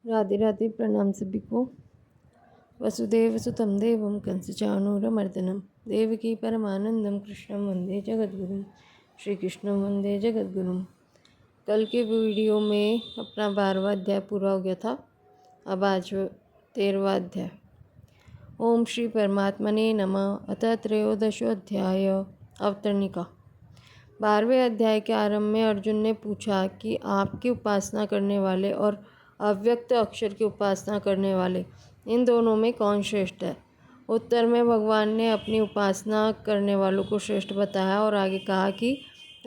राधे राधे। प्रणाम सभी को। वसुदेव सुतं देवं कंसचाणूरमर्दनं देवकी परमानंदम कृष्णं वंदे जगद्गुरुं। श्री कृष्ण वंदे जगद्गुरुं। कल के वीडियो में अपना 12वां अध्याय पूरा हो गया था। अब आज 13वां अध्याय। ओम श्री परमात्मने नमः। अतः त्रयोदशोऽध्याय अवतरणिका। 12वें अध्याय के आरंभ में अर्जुन ने पूछा कि आपकी उपासना करने वाले और अव्यक्त अक्षर की उपासना करने वाले, इन दोनों में कौन श्रेष्ठ है। उत्तर में भगवान ने अपनी उपासना करने वालों को श्रेष्ठ बताया और आगे कहा कि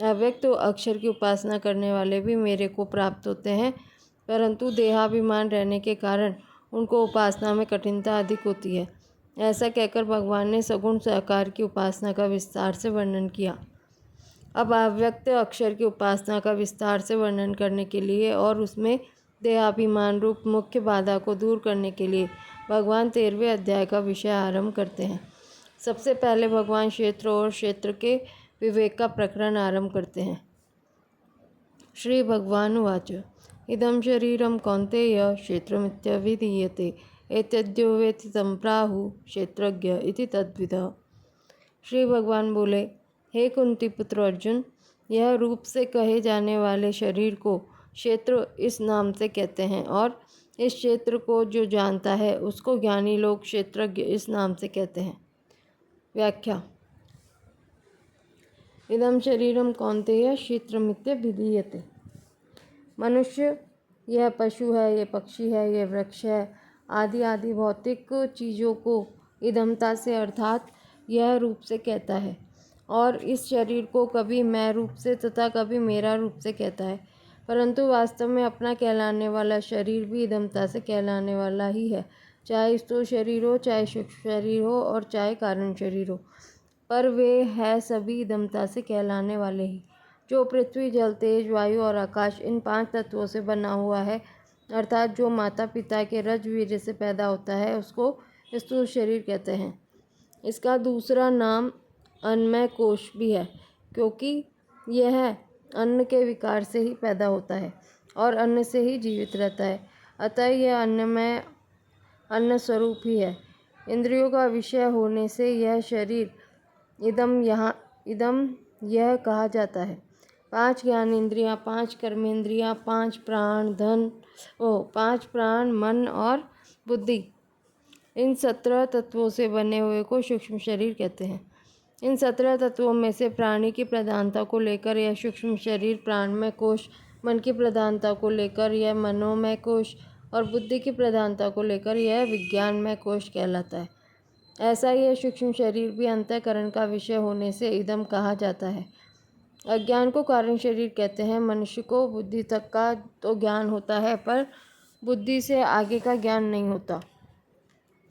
अव्यक्त अक्षर की उपासना करने वाले भी मेरे को प्राप्त होते हैं, परंतु देहाभिमान रहने के कारण उनको उपासना में कठिनता अधिक होती है। ऐसा कहकर भगवान ने सगुण साकार की उपासना का विस्तार से वर्णन किया। अब अव्यक्त अक्षर की उपासना का विस्तार से वर्णन करने के लिए और उसमें देहाभिमान रूप मुख्य बाधा को दूर करने के लिए भगवान 13वें अध्याय का विषय आरंभ करते हैं। सबसे पहले भगवान क्षेत्र और क्षेत्र के विवेक का प्रकरण आरंभ करते हैं। श्री भगवान उवाच इदं शरीरं कौन्तेय क्षेत्रमित्यभिधीयते एतद्यो वेत्ति तं प्राहुः क्षेत्रज्ञ इति तद्विदः। श्री भगवान बोले, हे कुंती पुत्र अर्जुन, यह रूप से कहे जाने वाले शरीर को क्षेत्र इस नाम से कहते हैं और इस क्षेत्र को जो जानता है उसको ज्ञानी लोग क्षेत्रज्ञ इस नाम से कहते हैं। व्याख्या। इदं शरीरम कौन्तेय क्षेत्रमित्यभिधीयते। मनुष्य, यह पशु है, यह पक्षी है, यह वृक्ष है, आदि आदि भौतिक चीज़ों को इदमता से अर्थात यह रूप से कहता है और इस शरीर को कभी मैं रूप से तथा कभी मेरा रूप से कहता है, परंतु वास्तव में अपना कहलाने वाला शरीर भी इदमता से कहलाने वाला ही है, चाहे स्थूल शरीर हो, चाहे सूक्ष्म शरीर हो और चाहे कारण शरीर हो, पर वे है सभी इदमता से कहलाने वाले ही। जो पृथ्वी, जल, तेज, वायु और आकाश इन 5 तत्वों से बना हुआ है, अर्थात जो माता पिता के रज वीर्य से पैदा होता है, उसको स्थूल शरीर कहते हैं। इसका दूसरा नाम अन्नमय कोश भी है, क्योंकि यह अन्न के विकार से ही पैदा होता है और अन्न से ही जीवित रहता है, अतः यह अन्नमय अन्न स्वरूप ही है। इंद्रियों का विषय होने से यह शरीर इदम यह कहा जाता है। 5 ज्ञान इंद्रियाँ, 5 कर्मेंद्रियाँ, 5 प्राण, मन और बुद्धि, इन 17 तत्वों से बने हुए को सूक्ष्म शरीर कहते हैं। इन 17 तत्वों में से प्राणी की प्रधानता को लेकर यह सूक्ष्म शरीर प्राणमय कोश, मन की प्रधानता को लेकर यह मनोमय कोश और बुद्धि की प्रधानता को लेकर यह विज्ञानमय कोश कहलाता है। ऐसा यह सूक्ष्म शरीर भी अंतःकरण का विषय होने से इदम कहा जाता है। अज्ञान को कारण शरीर कहते हैं। मनुष्य को बुद्धि तक का तो ज्ञान होता है, पर बुद्धि से आगे का ज्ञान नहीं होता,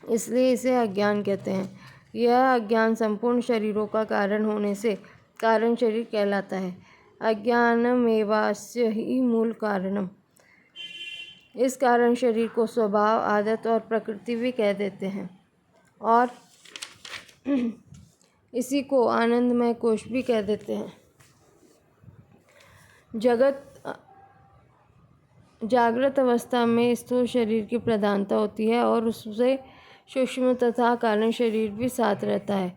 इसलिए इसे अज्ञान कहते हैं। यह अज्ञान संपूर्ण शरीरों का कारण होने से कारण शरीर कहलाता है। अज्ञानमेवास्य ही मूल कारणम। इस कारण शरीर को स्वभाव, आदत और प्रकृति भी कह देते हैं और इसी को आनंदमय कोश भी कह देते हैं। जागृत अवस्था में स्थूल शरीर की प्रधानता होती है और उससे सूक्ष्म तथा कारण शरीर भी साथ रहता है।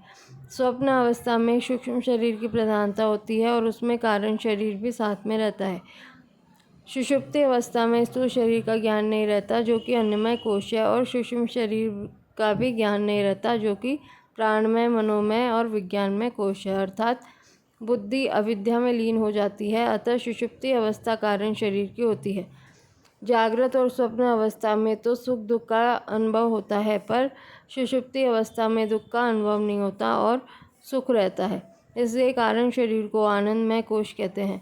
स्वप्न अवस्था में सूक्ष्म शरीर की प्रधानता होती है और उसमें कारण शरीर भी साथ में रहता है। सुषुप्ति अवस्था में स्थूल शरीर का ज्ञान नहीं रहता, जो कि अन्नमय कोश है, और सूक्ष्म शरीर का भी ज्ञान नहीं रहता, जो कि प्राणमय, मनोमय और विज्ञानमय कोश है, अर्थात बुद्धि अविद्या में लीन हो जाती है। अतः सुषुप्ति अवस्था कारण शरीर की होती है। जागृत और स्वप्न अवस्था में तो सुख दुख का अनुभव होता है, पर सुषुप्ति अवस्था में दुख का अनुभव नहीं होता और सुख रहता है, इसलिए कारण शरीर को आनंदमय कोश कहते हैं।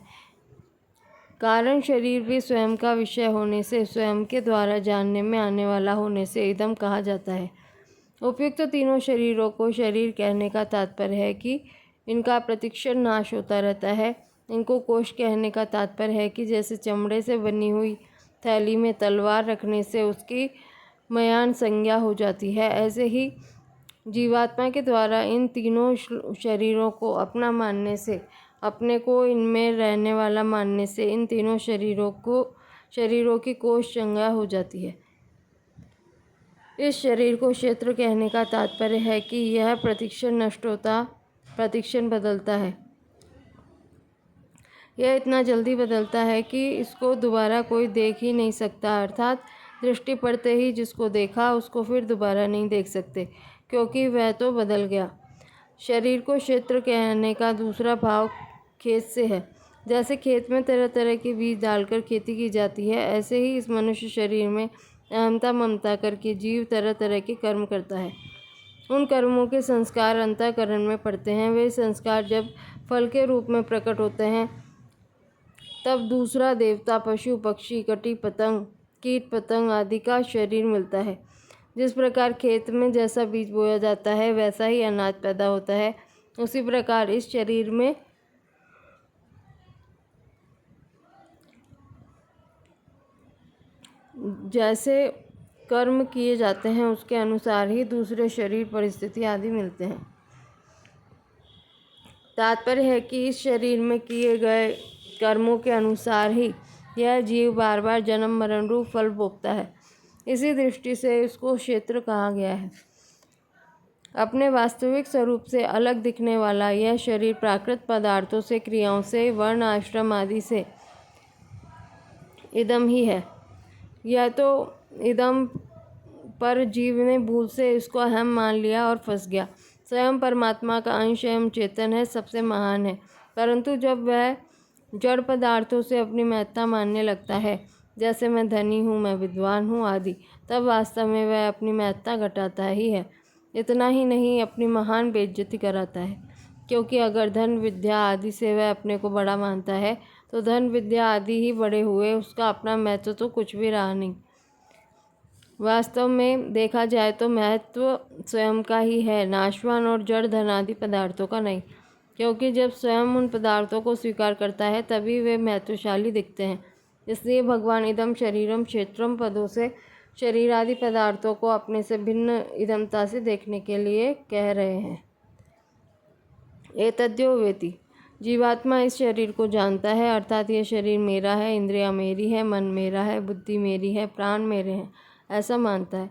कारण शरीर भी स्वयं का विषय होने से, स्वयं के द्वारा जानने में आने वाला होने से इदम कहा जाता है। उपयुक्त तीनों शरीरों को शरीर कहने का तात्पर्य है कि इनका प्रतिक्षण नाश होता रहता है। इनको कोश कहने का तात्पर्य है कि जैसे चमड़े से बनी हुई थैली में तलवार रखने से उसकी मयान संज्ञा हो जाती है, ऐसे ही जीवात्मा के द्वारा इन तीनों शरीरों को अपना मानने से, अपने को इनमें रहने वाला मानने से इन तीनों शरीरों को शरीरों की कोष संज्ञा हो जाती है। इस शरीर को क्षेत्र कहने का तात्पर्य है कि यह प्रतिक्षण नष्ट होता, प्रतिक्षण बदलता है। यह इतना जल्दी बदलता है कि इसको दोबारा कोई देख ही नहीं सकता, अर्थात दृष्टि पड़ते ही जिसको देखा उसको फिर दोबारा नहीं देख सकते, क्योंकि वह तो बदल गया। शरीर को क्षेत्र कहने का दूसरा भाव खेत से है। जैसे खेत में तरह तरह के बीज डालकर खेती की जाती है, ऐसे ही इस मनुष्य शरीर में अहमता ममता करके जीव तरह तरह के कर्म करता है। उन कर्मों के संस्कार अंतःकरण में पड़ते हैं। वे संस्कार जब फल के रूप में प्रकट होते हैं तब दूसरा देवता, पशु, पक्षी, कटी पतंग, कीट पतंग आदि का शरीर मिलता है। जिस प्रकार खेत में जैसा बीज बोया जाता है वैसा ही अनाज पैदा होता है, उसी प्रकार इस शरीर में जैसे कर्म किए जाते हैं उसके अनुसार ही दूसरे शरीर, परिस्थिति आदि मिलते हैं। तात्पर्य है कि इस शरीर में किए गए कर्मों के अनुसार ही यह जीव बार बार जन्म मरण रूप फल भोगता है। इसी दृष्टि से इसको क्षेत्र कहा गया है। अपने वास्तविक स्वरूप से अलग दिखने वाला यह शरीर प्राकृत पदार्थों से, क्रियाओं से, वर्ण आश्रम आदि से इदम ही है। यह तो इदम पर जीव ने भूल से इसको अहम मान लिया और फंस गया। स्वयं परमात्मा का अंश एवं चेतन है, सबसे महान है, परंतु जब वह जड़ पदार्थों से अपनी महत्ता मानने लगता है, जैसे मैं धनी हूँ, मैं विद्वान हूँ आदि, तब वास्तव में वह अपनी महत्ता घटाता ही है। इतना ही नहीं, अपनी महान बेइज्जती कराता है, क्योंकि अगर धन विद्या आदि से वह अपने को बड़ा मानता है तो धन विद्या आदि ही बड़े हुए, उसका अपना महत्व तो कुछ भी रहा नहीं। वास्तव में देखा जाए तो महत्व स्वयं का ही है, नाशवान और जड़ धन आदि पदार्थों का नहीं, क्योंकि जब स्वयं उन पदार्थों को स्वीकार करता है तभी वे महत्वशाली दिखते हैं। इसलिए भगवान इदम शरीरम क्षेत्रम पदों से शरीर आदि पदार्थों को अपने से भिन्न इदमता से देखने के लिए कह रहे हैं। एतद्यो वेति, जीवात्मा इस शरीर को जानता है, अर्थात यह शरीर मेरा है, इंद्रियां मेरी है, मन मेरा है, बुद्धि मेरी है, प्राण मेरे हैं, ऐसा मानता है।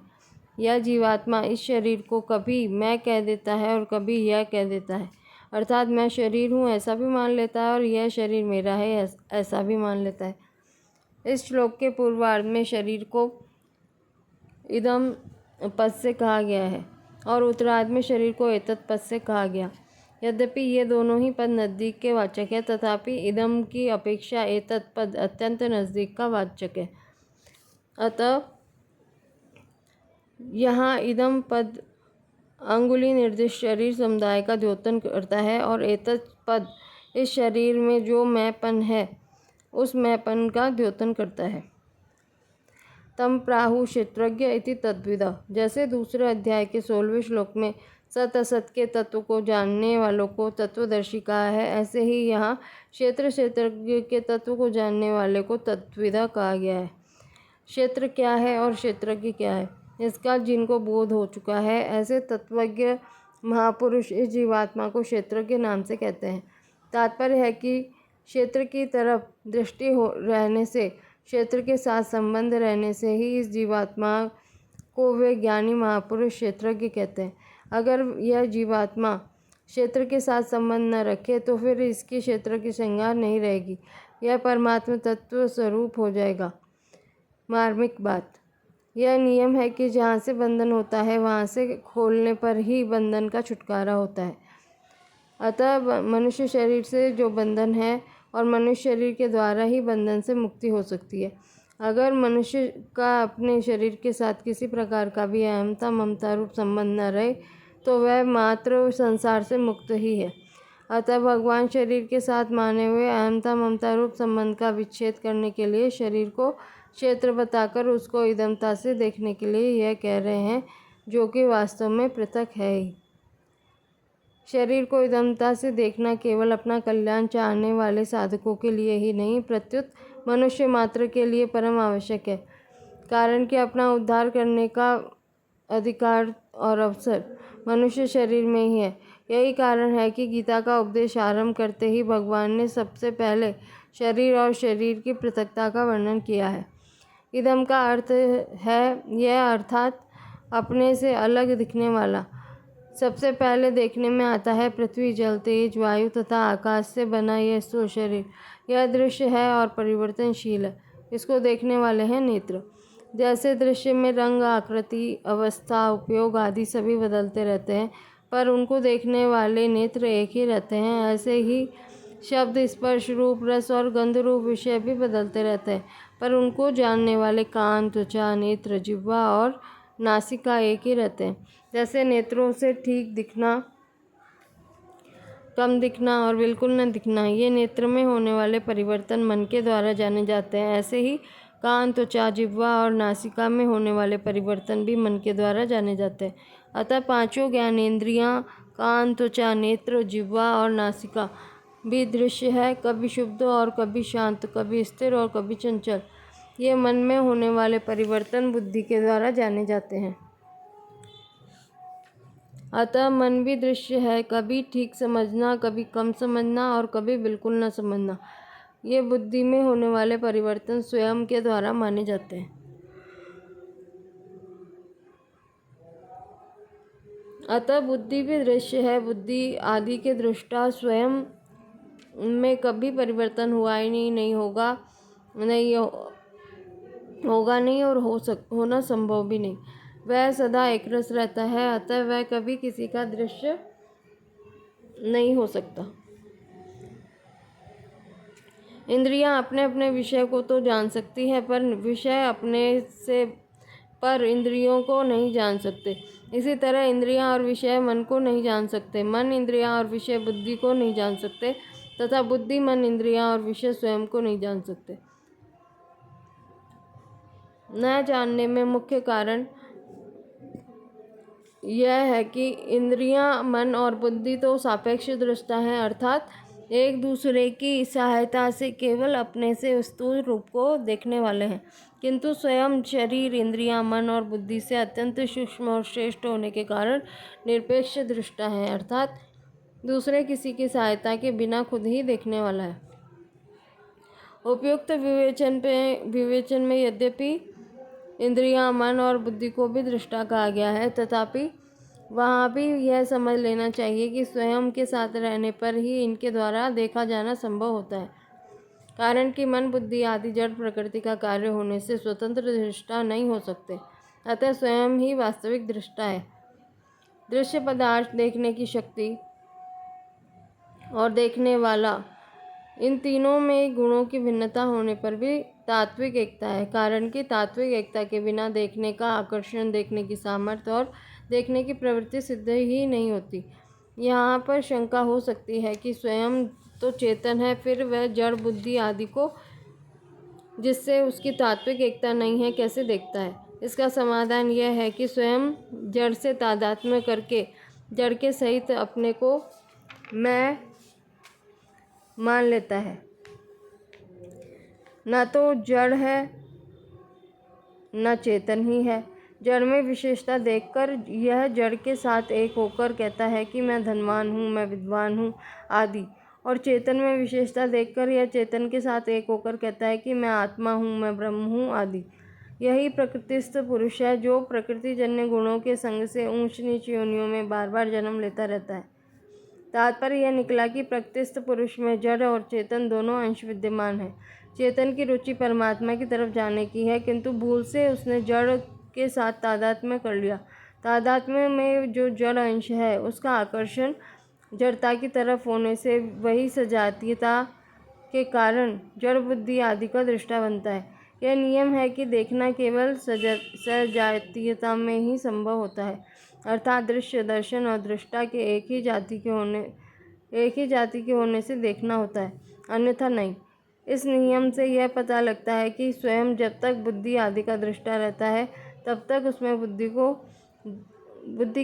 यह जीवात्मा इस शरीर को कभी मैं कह देता है और कभी यह कह देता है, अर्थात मैं शरीर हूँ ऐसा भी मान लेता है और यह शरीर मेरा है ऐसा भी मान लेता है। इस श्लोक के पूर्वार्ध में शरीर को इदम पद से कहा गया है और उत्तरार्ध में शरीर को एतत् पद से कहा गया। यद्यपि ये दोनों ही पद नज़दीक के वाचक है, तथापि इदम की अपेक्षा एतत् पद अत्यंत नज़दीक का वाचक है। अतः यहाँ इदम पद अंगुली निर्दिष्ट शरीर समुदाय का द्योतन करता है और एतत् पद इस शरीर में जो मैंपन है उस मैंपन का द्योतन करता है। तम प्राहु क्षेत्रज्ञ इति तद्विदा, जैसे दूसरे अध्याय के 16वें श्लोक में सत असत के तत्व को जानने वालों को तत्वदर्शी कहा है, ऐसे ही यहाँ क्षेत्रज्ञ के तत्व को जानने वाले को तद्विदा कहा गया है। क्षेत्र क्या है और क्षेत्रज्ञ क्या है, इसका जिनको बोध हो चुका है, ऐसे तत्वज्ञ महापुरुष इस जीवात्मा को क्षेत्रज्ञ नाम से कहते हैं। तात्पर्य है कि क्षेत्र की तरफ दृष्टि रहने से, क्षेत्र के साथ संबंध रहने से ही इस जीवात्मा को वे ज्ञानी महापुरुष क्षेत्रज्ञ कहते हैं। अगर यह जीवात्मा क्षेत्र के साथ संबंध न रखे तो फिर इसकी क्षेत्र की संज्ञा नहीं रहेगी, यह परमात्मा तत्व स्वरूप हो जाएगा। मार्मिक बात यह नियम है कि जहाँ से बंधन होता है वहाँ से खोलने पर ही बंधन का छुटकारा होता है। अतः मनुष्य शरीर से जो बंधन है और मनुष्य शरीर के द्वारा ही बंधन से मुक्ति हो सकती है। अगर मनुष्य का अपने शरीर के साथ किसी प्रकार का भी अहमता ममता रूप संबंध न रहे तो वह मात्र संसार से मुक्त ही है। अतः भगवान शरीर के साथ माने हुए अहमता ममता रूप संबंध का विच्छेद करने के लिए शरीर को क्षेत्र बताकर उसको इदमता से देखने के लिए यह कह रहे हैं, जो कि वास्तव में पृथक है ही। शरीर को इदमता से देखना केवल अपना कल्याण चाहने वाले साधकों के लिए ही नहीं, प्रत्युत मनुष्य मात्र के लिए परम आवश्यक है। कारण कि अपना उद्धार करने का अधिकार और अवसर मनुष्य शरीर में ही है। यही कारण है कि गीता का उपदेश आरंभ करते ही भगवान ने सबसे पहले शरीर और शरीर की पृथकता का वर्णन किया है। इदम का अर्थ है यह, अर्थात अपने से अलग दिखने वाला। सबसे पहले देखने में आता है पृथ्वी, जल, तेज, वायु तथा आकाश से बना यह स्थूल शरीर। यह दृश्य है और परिवर्तनशील है। इसको देखने वाले हैं नेत्र। जैसे दृश्य में रंग, आकृति, अवस्था, उपयोग आदि सभी बदलते रहते हैं, पर उनको देखने वाले नेत्र एक ही रहते हैं, ऐसे ही शब्द, स्पर्श, रूप, रस और गंध रूप विषय भी बदलते रहते हैं, पर उनको जानने वाले कान, त्वचा, नेत्र, जिह्वा और नासिका एक ही रहते हैं। जैसे नेत्रों से ठीक दिखना, कम दिखना और बिल्कुल न दिखना, ये नेत्र में होने वाले परिवर्तन मन के द्वारा जाने जाते हैं, ऐसे ही कान, त्वचा, जिह्वा और नासिका में होने वाले परिवर्तन भी मन के द्वारा जाने जाते हैं। अतः पांचों ज्ञानेंद्रियां, कान, त्वचा, नेत्र, जिह्वा और नासिका भी दृश्य है, कभी शुद्ध और कभी शांत, कभी स्थिर और कभी चंचल। ये मन में होने वाले परिवर्तन बुद्धि के द्वारा जाने जाते हैं। अतः मन भी दृश्य है, कभी ठीक समझना, कभी कम समझना और कभी बिल्कुल न समझना। ये बुद्धि में होने वाले परिवर्तन स्वयं के द्वारा माने जाते हैं। अतः बुद्धि भी दृश्य है। बुद्धि आदि के दृष्टा स्वयं में कभी परिवर्तन हुआ ही नहीं होगा नहीं और होना संभव भी नहीं। वह सदा एक रस रहता है, अतः वह कभी किसी का दृश्य नहीं हो सकता। इंद्रियां अपने अपने विषय को तो जान सकती है, पर विषय अपने से पर इंद्रियों को नहीं जान सकते। इसी तरह इंद्रियां और विषय मन को नहीं जान सकते। मन, इंद्रियां और विषय बुद्धि को नहीं जान सकते तथा बुद्धि, मन, इंद्रियां और विषय स्वयं को नहीं जान सकते। न जानने में मुख्य कारण यह है कि इंद्रियां, मन और बुद्धि तो सापेक्ष दृष्टा हैं, अर्थात एक दूसरे की सहायता से केवल अपने से स्थूल रूप को देखने वाले हैं, किंतु स्वयं शरीर, इंद्रियां, मन और बुद्धि से अत्यंत सूक्ष्म और श्रेष्ठ होने के कारण निरपेक्ष दृष्टा है, अर्थात दूसरे किसी की सहायता के बिना खुद ही देखने वाला है। उपयुक्त विवेचन में यद्यपि इंद्रियां, मन और बुद्धि को भी दृष्टा कहा गया है, तथापि वहाँ भी यह समझ लेना चाहिए कि स्वयं के साथ रहने पर ही इनके द्वारा देखा जाना संभव होता है, कारण कि मन, बुद्धि आदि जड़ प्रकृति का कार्य होने से स्वतंत्र दृष्टा नहीं हो सकते, अतः स्वयं ही वास्तविक दृष्टा है। दृश्य पदार्थ, देखने की शक्ति और देखने वाला, इन तीनों में गुणों की भिन्नता होने पर भी तात्विक एकता है, कारण कि तात्विक एकता के बिना देखने का आकर्षण, देखने की सामर्थ्य और देखने की प्रवृत्ति सिद्ध ही नहीं होती। यहाँ पर शंका हो सकती है कि स्वयं तो चेतन है, फिर वह जड़, बुद्धि आदि को जिससे उसकी तात्विक एकता नहीं है कैसे देखता है। इसका समाधान यह है कि स्वयं जड़ से तादात्म्य करके जड़ के सहित अपने को मैं मान लेता है। न तो जड़ है न चेतन ही है। जड़ में विशेषता देखकर यह जड़ के साथ एक होकर कहता है कि मैं धनवान हूँ, मैं विद्वान हूँ आदि, और चेतन में विशेषता देखकर यह चेतन के साथ एक होकर कहता है कि मैं आत्मा हूँ, मैं ब्रह्म हूँ आदि। यही प्रकृतिस्थ पुरुष है, जो प्रकृतिजन्य गुणों के संग से ऊंच नीच योनियों में बार बार जन्म लेता रहता है। तात्पर्य यह निकला कि प्रकृतिस्थ पुरुष में जड़ और चेतन दोनों अंश विद्यमान है। चेतन की रुचि परमात्मा की तरफ जाने की है, किंतु भूल से उसने जड़ के साथ तादात्म्य कर लिया। तादात्म्य में जो जड़ अंश है उसका आकर्षण जड़ता की तरफ होने से वही सजातीयता के कारण जड़ बुद्धि आदि का दृष्टा बनता है। यह नियम है कि देखना केवल सजातीयता में ही संभव होता है, अर्थात दृश्य, दर्शन और दृष्टा के एक ही जाति के होने से देखना होता है, अन्यथा नहीं। इस नियम से यह पता लगता है कि स्वयं जब तक बुद्धि आदि का दृष्टा रहता है तब तक उसमें बुद्धि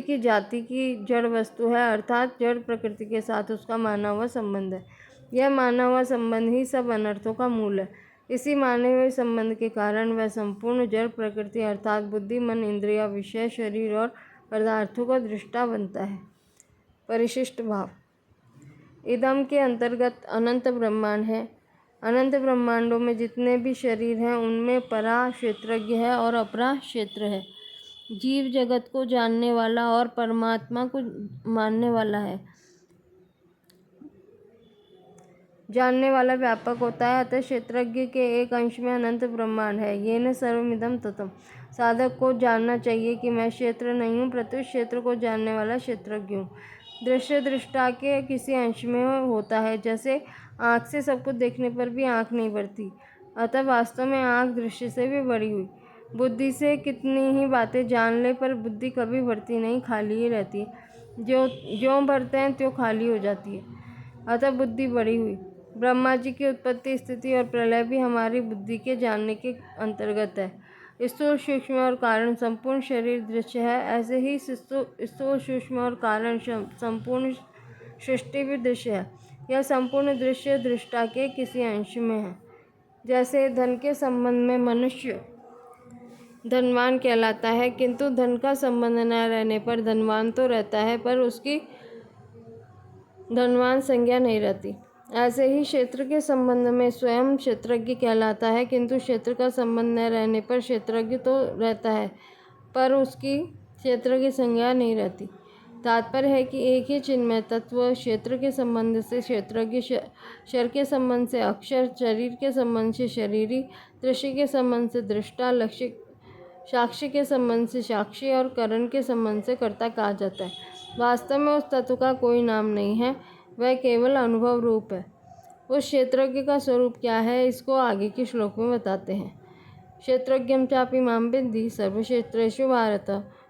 की जाति की जड़ वस्तु है, अर्थात जड़ प्रकृति के साथ उसका माना हुआ संबंध है। यह माना हुआ संबंध ही सब अनर्थों का मूल है। इसी माने हुए संबंध के कारण वह संपूर्ण जड़ प्रकृति अर्थात बुद्धि, मन, इंद्रिया, विषय, शरीर और पदार्थों का दृष्टा बनता है। परिशिष्ट भाव। इदम के अंतर्गत अनंत ब्रह्मांड है। अनंत ब्रह्मांडों में जितने भी शरीर हैं उनमें परा क्षेत्रज्ञ है और अपरा क्षेत्र है। जीव जगत को जानने वाला और परमात्मा को मानने वाला है। जानने वाला व्यापक होता है, अतः क्षेत्रज्ञ के एक अंश में अनंत ब्रह्मांड है। ये न सर्वमिदं ततम्। साधक को जानना चाहिए कि मैं क्षेत्र नहीं हूँ, प्रत्युत क्षेत्र को जानने वाला क्षेत्रज्ञ हूँ। दृश्य दृष्टा के किसी अंश में होता है, जैसे आँख से सब कुछ देखने पर भी आँख नहीं बढ़ती, अतः वास्तव में आँख दृश्य से भी बढ़ी हुई। बुद्धि से कितनी ही बातें जान ले पर बुद्धि कभी बढ़ती नहीं, खाली ही रहती है। ज्यों भरते हैं त्यों खाली हो जाती है, अतः बुद्धि बढ़ी हुई। ब्रह्मा जी की उत्पत्ति, स्थिति और प्रलय भी हमारी बुद्धि के जानने के अंतर्गत है। स्थूल, सूक्ष्म और कारण संपूर्ण शरीर दृश्य है, ऐसे ही स्थूल, सूक्ष्म और कारण संपूर्ण सृष्टि भी दृश्य है। यह संपूर्ण दृश्य दृष्टा के किसी अंश में है। जैसे धन के संबंध में मनुष्य धनवान कहलाता है, किंतु धन का संबंध न रहने पर धनवान तो रहता है, पर उसकी धनवान संज्ञा नहीं रहती। ऐसे ही क्षेत्र के संबंध में स्वयं क्षेत्रज्ञ कहलाता है, किंतु क्षेत्र का संबंध न रहने पर क्षेत्रज्ञ तो रहता है, पर उसकी क्षेत्र की संज्ञा नहीं रहती। तात्पर्य है कि एक ही चिन्मय तत्व क्षेत्र के संबंध से क्षेत्रज्ञ, क्षर के संबंध से अक्षर, शरीर के संबंध से शरीरी, दृष्टि के संबंध से दृष्टा, लक्ष्य साक्षी के संबंध से साक्षी और करण के संबंध से कर्ता कहा जाता है। वास्तव में उस तत्व का कोई नाम नहीं है, वह केवल अनुभव रूप है। उस क्षेत्रज्ञ का स्वरूप क्या है, इसको आगे के श्लोक में बताते हैं। क्षेत्रज्ञं चापि मां विद्धि सर्वक्षेत्रेषु भारत,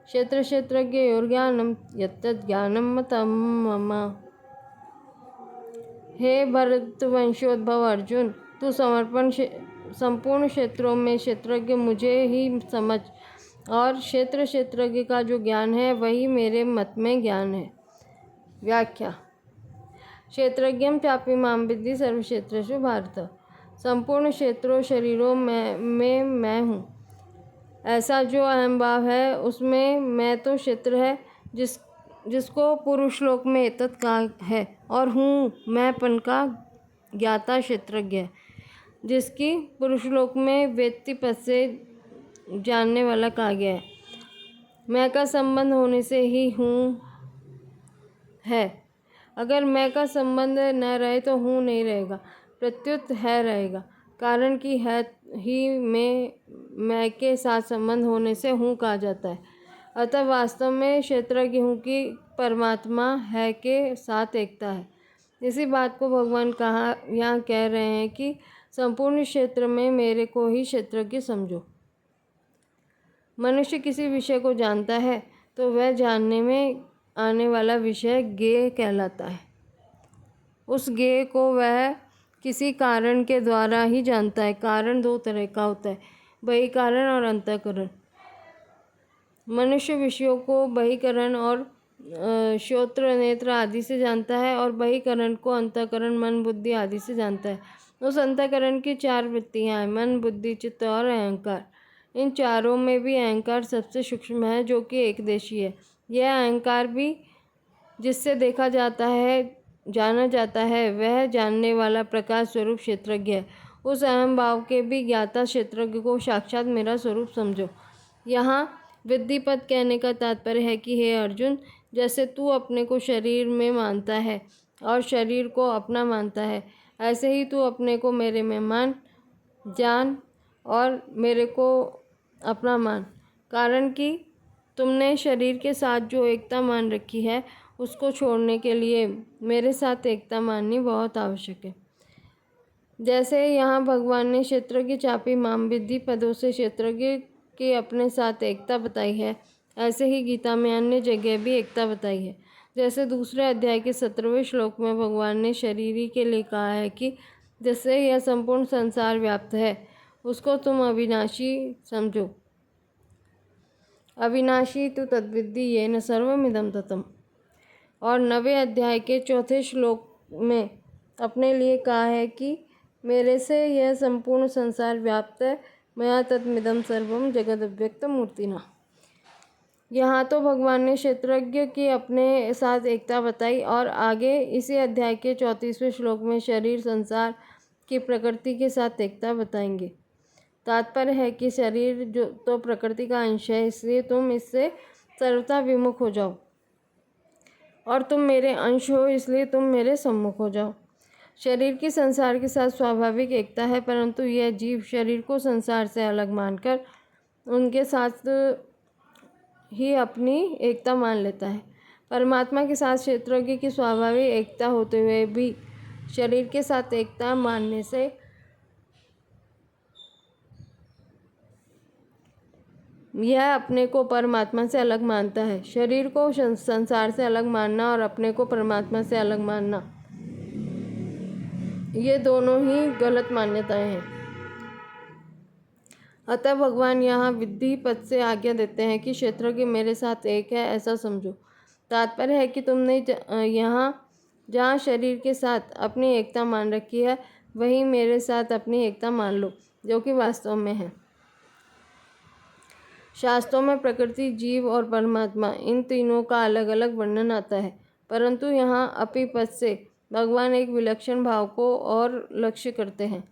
क्षेत्र क्षेत्रज्ञयोर्ज्ञानं यत्तद् ज्ञानं मतं मम। हे भरतवंशोद्भव अर्जुन, तू संपूर्ण क्षेत्रों में क्षेत्रज्ञ मुझे ही समझ, और क्षेत्र क्षेत्रज्ञ का जो ज्ञान है वही मेरे मत में ज्ञान है। व्याख्या। क्षेत्रज्ञं चापि मां विद्धि सर्वक्षेत्रेषु भारत। संपूर्ण क्षेत्रों शरीरों में मैं हूँ। ऐसा जो अहम भाव है उसमें मैं तो क्षेत्र है, जिसको पुरुष लोक में एतत् कहा है, और हूँ मैंपन का ज्ञाता क्षेत्रज्ञ है, जिसकी पुरुष लोक में वेत्ति पद से जानने वाला कहा गया है। मैं का संबंध होने से ही हूँ है। अगर मैं का संबंध न रहे तो हूँ नहीं रहेगा, प्रत्युत है रहेगा। कारण कि है ही में मैं के साथ संबंध होने से हूँ कहा जाता है। अतः वास्तव में क्षेत्रज्ञ हूँ कि परमात्मा है के साथ एकता है। इसी बात को भगवान यहाँ कह रहे हैं कि संपूर्ण क्षेत्र में मेरे को ही क्षेत्रज्ञ समझो। मनुष्य किसी विषय को जानता है तो वह जानने में आने वाला विषय ज्ञेय कहलाता है। उस ज्ञेय को वह किसी कारण के द्वारा ही जानता है। कारण दो तरह का होता है, बहिकरण और अंतःकरण। मनुष्य विषयों को बहिकरण और श्रोत्र नेत्र आदि से जानता है, और बहिकरण को अंतःकरण मन बुद्धि आदि से जानता है। उस अंतःकरण की चार वृत्तियाँ हैं, मन बुद्धि चित्त और अहंकार। इन चारों में भी अहंकार सबसे सूक्ष्म है, जो कि एकदेशी है। यह अहंकार भी जिससे देखा जाता है, जाना जाता है, वह जानने वाला प्रकाश स्वरूप क्षेत्रज्ञ है। उस अहम भाव के भी ज्ञाता क्षेत्रज्ञ को साक्षात मेरा स्वरूप समझो। यहाँ विद्धिपद कहने का तात्पर्य है कि हे अर्जुन, जैसे तू अपने को शरीर में मानता है और शरीर को अपना मानता है, ऐसे ही तू अपने को मेरे में मान, जान और मेरे को अपना मान। कारण कि तुमने शरीर के साथ जो एकता मान रखी है, उसको छोड़ने के लिए मेरे साथ एकता माननी बहुत आवश्यक है। जैसे यहाँ भगवान ने क्षेत्रज्ञ चापि मां विद्धि पदों से क्षेत्रज्ञ की अपने साथ एकता बताई है, ऐसे ही गीता में अन्य जगह भी एकता बताई है। जैसे दूसरे अध्याय के 17वें श्लोक में भगवान ने शरीरी के लिए कहा है कि जिससे यह संपूर्ण संसार व्याप्त है, उसको तुम अविनाशी समझो। अविनाशी तो तद्विद्धि येन सर्वमिदं ततम्। और 9वें अध्याय के 4थे श्लोक में अपने लिए कहा है कि मेरे से यह संपूर्ण संसार व्याप्त है, मया तत्मिदं सर्वम जगदव्यक्त मूर्तिना। यहाँ तो भगवान ने क्षेत्रज्ञ की अपने साथ एकता बताई, और आगे इसी अध्याय के 34वें श्लोक में शरीर संसार की प्रकृति के साथ एकता बताएंगे। तात्पर्य है कि शरीर जो तो प्रकृति का अंश है, इसलिए तुम इससे सर्वथा विमुख हो जाओ, और तुम मेरे अंश हो, इसलिए तुम मेरे सम्मुख हो जाओ। शरीर की संसार के साथ स्वाभाविक एकता है, परंतु यह जीव शरीर को संसार से अलग मानकर उनके साथ ही अपनी एकता मान लेता है। परमात्मा के साथ क्षेत्रज्ञ की स्वाभाविक एकता होते हुए भी शरीर के साथ एकता मानने से यह अपने को परमात्मा से अलग मानता है। शरीर को संसार से अलग मानना और अपने को परमात्मा से अलग मानना, ये दोनों ही गलत मान्यताएं हैं। अतः भगवान यहाँ विद्धि पद से आज्ञा देते हैं कि क्षेत्रज्ञ मेरे साथ एक है, ऐसा समझो। तात्पर्य है कि तुमने यहाँ जहाँ शरीर के साथ अपनी एकता मान रखी है, वहीं मेरे साथ अपनी एकता मान लो, जो कि वास्तव में है। शास्त्रों में प्रकृति, जीव और परमात्मा, इन तीनों का अलग अलग वर्णन आता है, परंतु यहाँ अपि पद से भगवान एक विलक्षण भाव को और लक्ष्य करते हैं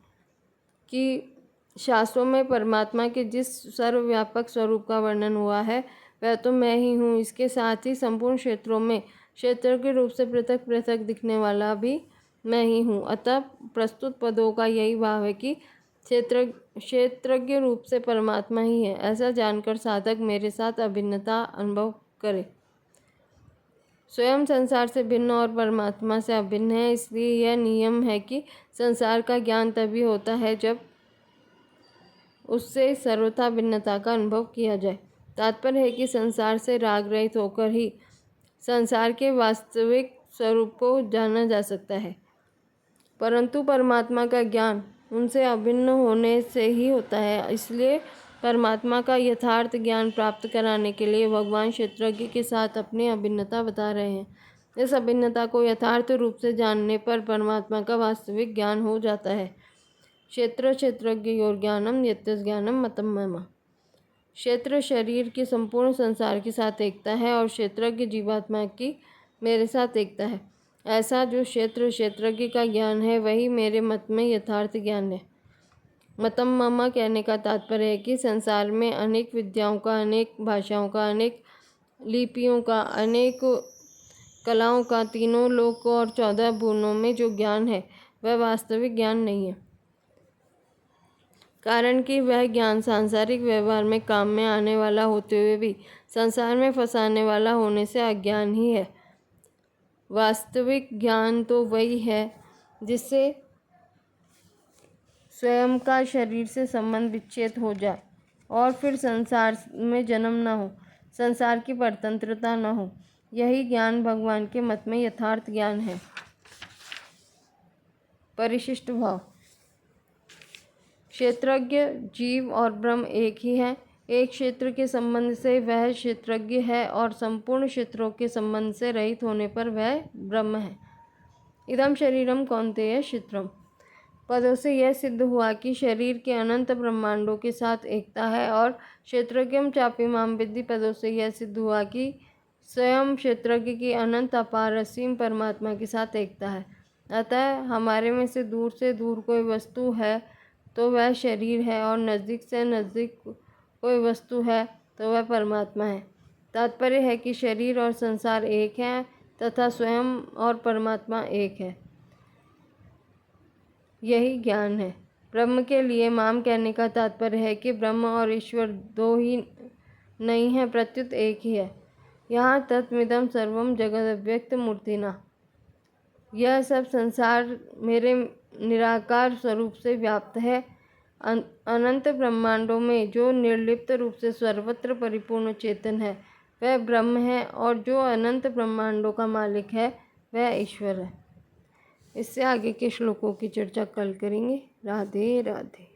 कि शास्त्रों में परमात्मा के जिस सर्वव्यापक स्वरूप का वर्णन हुआ है, वह तो मैं ही हूँ। इसके साथ ही संपूर्ण क्षेत्रों में क्षेत्र के रूप से पृथक पृथक दिखने वाला भी मैं ही हूँ। अतः प्रस्तुत पदों का यही भाव है कि क्षेत्रज्ञ रूप से परमात्मा ही है। ऐसा जानकर साधक मेरे साथ अभिन्नता अनुभव करे। स्वयं संसार से भिन्न और परमात्मा से अभिन्न है, इसलिए यह नियम है कि संसार का ज्ञान तभी होता है जब उससे सर्वथा भिन्नता का अनुभव किया जाए। तात्पर्य है कि संसार से राग रहित होकर ही संसार के वास्तविक स्वरूप को जाना जा सकता है, परंतु परमात्मा का ज्ञान उनसे अभिन्न होने से ही होता है। इसलिए परमात्मा का यथार्थ ज्ञान प्राप्त कराने के लिए भगवान क्षेत्रज्ञ के साथ अपनी अभिन्नता बता रहे हैं। इस अभिन्नता को यथार्थ रूप से जानने पर परमात्मा का वास्तविक ज्ञान हो जाता है। क्षेत्र क्षेत्रज्ञयोर ज्ञानम यत्तस् ज्ञानम मतम मम। क्षेत्र शरीर की संपूर्ण संसार के साथ एकता है और क्षेत्रज्ञ जीवात्मा की मेरे साथ एकता है। ऐसा जो क्षेत्र क्षेत्रज्ञ का ज्ञान है, वही मेरे मत में यथार्थ ज्ञान है। मतम मम कहने का तात्पर्य है कि संसार में अनेक विद्याओं का, अनेक भाषाओं का, अनेक लिपियों का, अनेक कलाओं का, तीनों लोकों और 14 भुवनों में जो ज्ञान है, वह वास्तविक ज्ञान नहीं है, कारण कि वह ज्ञान सांसारिक व्यवहार में काम में आने वाला होते हुए भी संसार में फंसाने वाला होने से अज्ञान ही है। वास्तविक ज्ञान तो वही है जिससे स्वयं का शरीर से संबंध विच्छेद हो जाए और फिर संसार में जन्म न हो, संसार की परतंत्रता न हो। यही ज्ञान भगवान के मत में यथार्थ ज्ञान है। परिशिष्ट भाव। क्षेत्रज्ञ, जीव और ब्रह्म एक ही है। एक क्षेत्र के संबंध से वह क्षेत्रज्ञ है और संपूर्ण क्षेत्रों के संबंध से रहित होने पर वह ब्रह्म है। इदम शरीरम कौन्तेय क्षेत्रम पदों से यह सिद्ध हुआ कि शरीर के अनंत ब्रह्मांडों के साथ एकता है, और क्षेत्रज्ञम चापि माम विद्धि पदों से यह सिद्ध हुआ कि स्वयं क्षेत्रज्ञ की अनंत अपार असीम परमात्मा के साथ एकता है। अतः हमारे में से दूर कोई वस्तु है तो वह शरीर है, और नज़दीक से नज़दीक कोई वस्तु है तो वह परमात्मा है। तात्पर्य है कि शरीर और संसार एक है तथा स्वयं और परमात्मा एक है। यही ज्ञान है। ब्रह्म के लिए माम कहने का तात्पर्य है कि ब्रह्म और ईश्वर दो ही नहीं है, प्रत्युत एक ही है। यहाँ तत्मिदं सर्वम जगद अव्यक्त मूर्तिना, यह सब संसार मेरे निराकार स्वरूप से व्याप्त है। अनंत ब्रह्मांडों में जो निर्लिप्त रूप से सर्वत्र परिपूर्ण चेतन है, वह ब्रह्म है, और जो अनंत ब्रह्मांडों का मालिक है, वह ईश्वर है। इससे आगे के श्लोकों की चर्चा कल करेंगे। राधे राधे।